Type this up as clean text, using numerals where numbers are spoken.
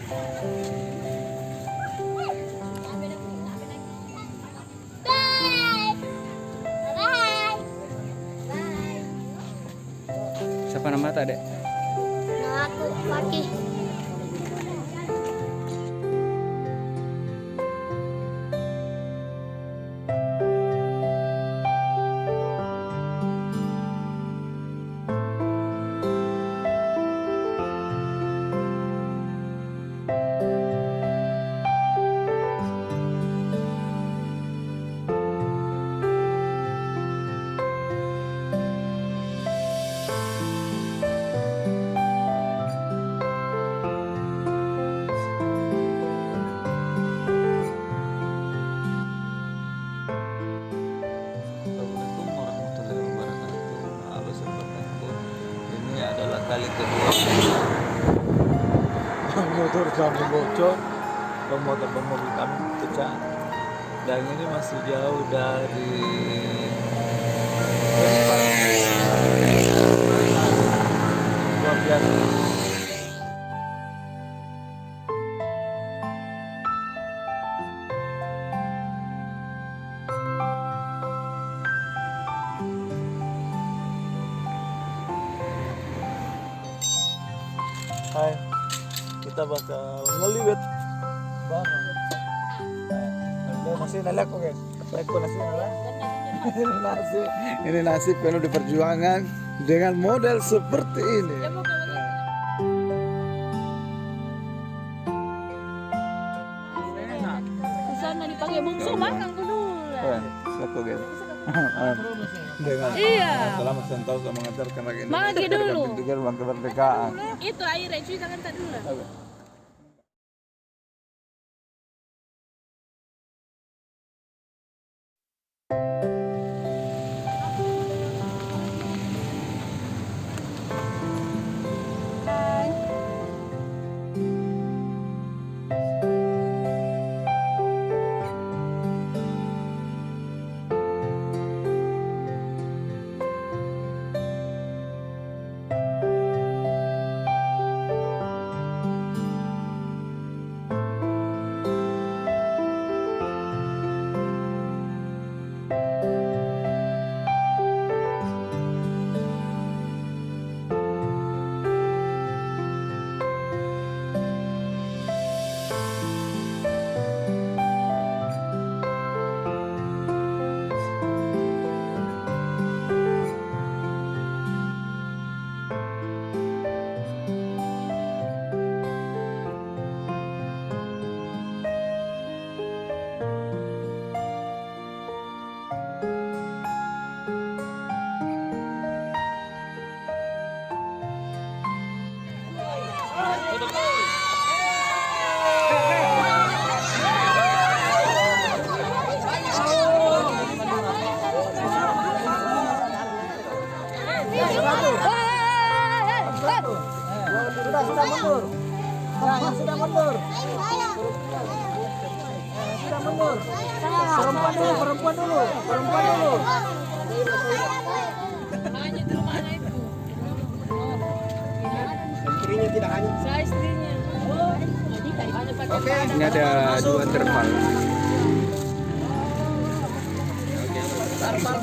Siapa nama tadi? Aku lagi. Assalamualaikum warahmatullahi wabarakatuh. Halo sahabat aku. Ini adalah kali kedua motor kami bocor, motor mobil kami pecah, dan ini masih jauh dari luar biasa. Hai, kita bakal ngeliwet bareng. Masih nalak kok guys. Baik kok nasi nalak. Ini nasi penuh di perjuangan dengan model seperti ini. Sana dipakai bungsu makan dulu. Satu guys. Dengan selama sentau saya mengantarkan lagi ini. Magi dulu. Juga ruang kemerdekaan. Itu airnya cuy jangan tak dulu. Sudah mundur. Sudah mundur. Sudah mundur. Perempuan dulu. Hanya di rumahnya itu. Istrinya tidak hanya. Saya istrinya. Oke, ini ada 2 terpal. Terpal